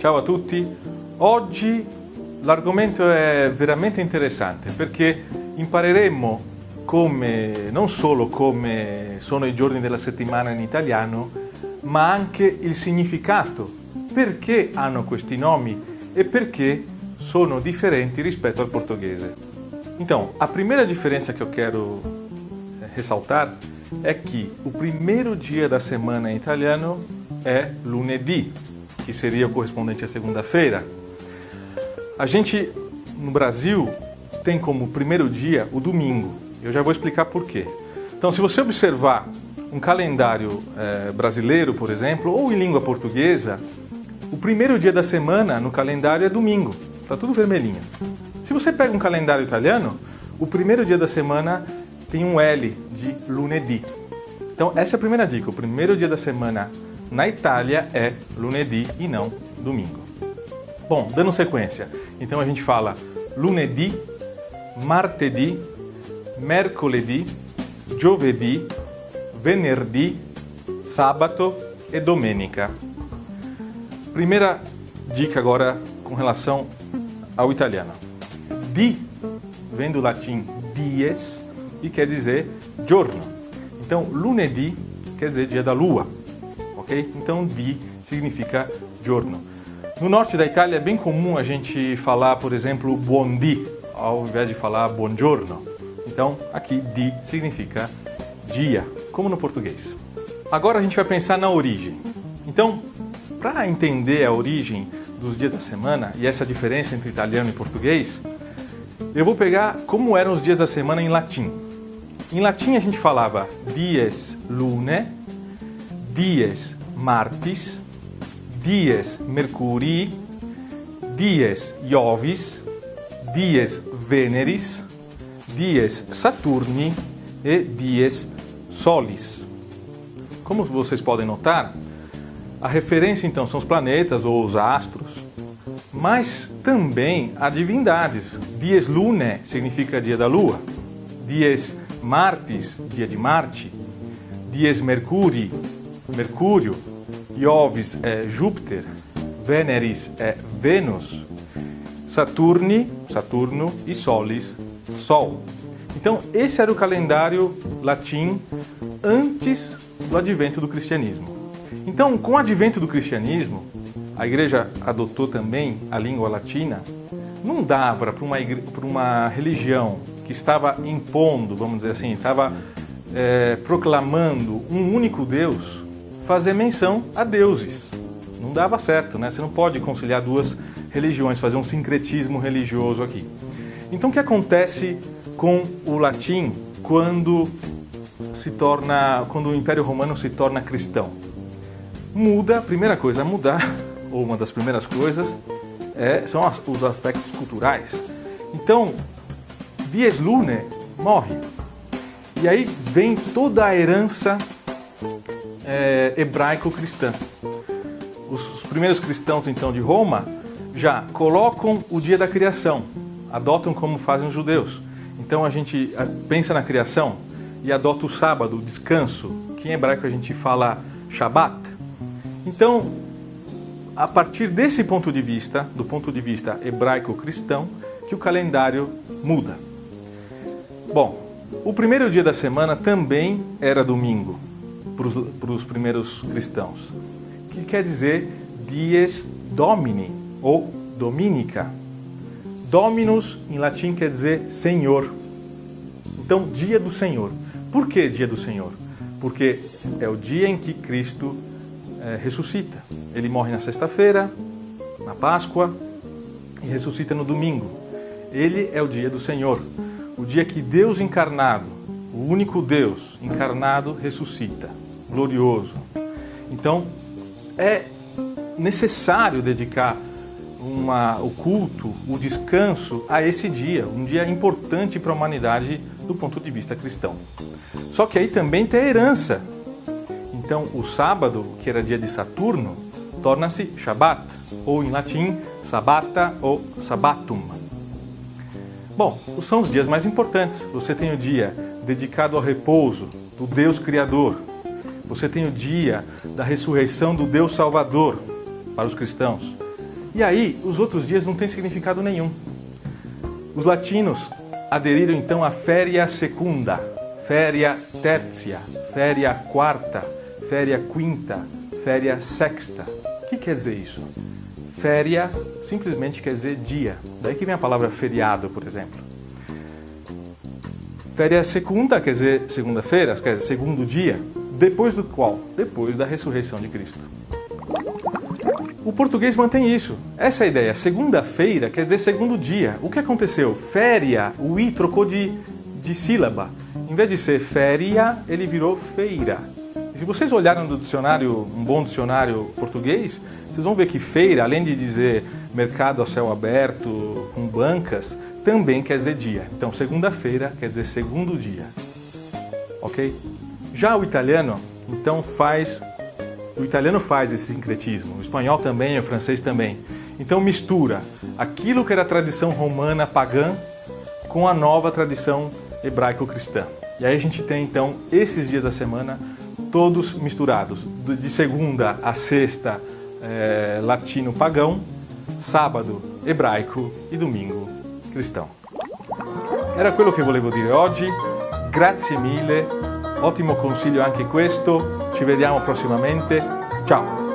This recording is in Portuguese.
Ciao a tutti. Oggi l'argomento è veramente interessante perché impareremo non solo come sono i giorni della settimana in italiano, ma anche il significato, perché hanno questi nomi e perché sono differenti rispetto al portuguese. Então, a primeira diferença que eu quero ressaltar é que o primeiro dia da semana em italiano é lunedì, que seria o correspondente à segunda-feira. A gente, no Brasil, tem como primeiro dia o domingo. Eu já vou explicar por quê. Então, se você observar um calendário brasileiro, por exemplo, ou em língua portuguesa, o primeiro dia da semana no calendário é domingo. Está tudo vermelhinho. Se você pega um calendário italiano, o primeiro dia da semana tem um L de lunedì. Então, essa é a primeira dica. O primeiro dia da semana na Itália é lunedì e não domingo. Bom, dando sequência. Então, a gente fala lunedì, martedì, mercoledì, giovedì, venerdì, sabato e domenica. Primeira dica agora com relação ao italiano. Di vem do latim dies e quer dizer giorno. Então, lunedì quer dizer dia da lua, ok? Então, di significa giorno. No norte da Itália é bem comum a gente falar, por exemplo, buon dì, ao invés de falar buongiorno. Então, aqui di significa dia, como no português. Agora a gente vai pensar na origem. Então, para entender a origem dos dias da semana e essa diferença entre italiano e português, eu vou pegar como eram os dias da semana em latim. Em latim a gente falava dies lune, dies martis, dies mercurii, dies iovis, dies veneris, dies saturni e dies solis. Como vocês podem notar, a referência então são os planetas ou os astros, mas também há divindades. Dies lune significa dia da lua, dies martis, dia de Marte, dies mercurii, Mercúrio, iovis é Júpiter, veneris é Vênus, Saturno e solis, Sol. Então, esse era o calendário latim antes do advento do cristianismo. Então, com o advento do cristianismo, a igreja adotou também a língua latina. Não dava para uma religião que estava impondo, vamos dizer assim, estava proclamando um único Deus, fazer menção a deuses. Não dava certo, né? Você não pode conciliar duas religiões, fazer um sincretismo religioso aqui. Então, o que acontece com o latim quando o Império Romano se torna cristão? Muda, a primeira coisa a mudar, ou uma das primeiras coisas, são os aspectos culturais. Então, dies lune morre. E aí vem toda a herança hebraico-cristã. Os primeiros cristãos, então, de Roma, já colocam o dia da criação, adotam como fazem os judeus. Então, a gente pensa na criação e adota o sábado, o descanso, que em hebraico a gente fala Shabbat. Então, a partir desse ponto de vista, do ponto de vista hebraico-cristão, que o calendário muda. Bom, o primeiro dia da semana também era domingo para os primeiros cristãos, que quer dizer dies domini ou dominica. Dominus em latim quer dizer Senhor. Então, dia do Senhor. Por que dia do Senhor? Porque é o dia em que Cristo ressuscita. Ele morre na sexta-feira, na Páscoa, e ressuscita no domingo. Ele é o dia do Senhor. O dia que Deus encarnado, o único Deus encarnado, ressuscita. Glorioso. Então, é necessário dedicar o culto, o descanso a esse dia, um dia importante para a humanidade do ponto de vista cristão. Só que aí também tem a herança. Então, o sábado, que era dia de Saturno, torna-se Shabbat, ou em latim, Sabbata ou Sabbatum. Bom, são os dias mais importantes. Você tem o dia dedicado ao repouso do Deus Criador. Você tem o dia da ressurreição do Deus Salvador para os cristãos. E aí, os outros dias não têm significado nenhum. Os latinos aderiram então à feria secunda, feria tertia, feria quarta, feria quinta, feria sexta. O que quer dizer isso? Feria simplesmente quer dizer dia. Daí que vem a palavra feriado, por exemplo. Feria secunda quer dizer segunda-feira, quer dizer segundo dia. Depois do qual? Depois da ressurreição de Cristo. O português mantém isso. Essa é a ideia. Segunda-feira quer dizer segundo dia. O que aconteceu? Féria, o i trocou de sílaba. Em vez de ser féria, ele virou feira. E se vocês olharem no dicionário, um bom dicionário português, vocês vão ver que feira, além de dizer mercado a céu aberto, com bancas, também quer dizer dia. Então, segunda-feira quer dizer segundo dia. Ok? Já o italiano, então, faz esse sincretismo. O espanhol também, o francês também. Então, mistura aquilo que era a tradição romana pagã com a nova tradição hebraico-cristã. E aí a gente tem, então, esses dias da semana todos misturados. De segunda a sexta, latino pagão, sábado hebraico e domingo cristão. Era quello che volevo dire oggi, grazie mille, ottimo consiglio anche questo, ci vediamo prossimamente, ciao!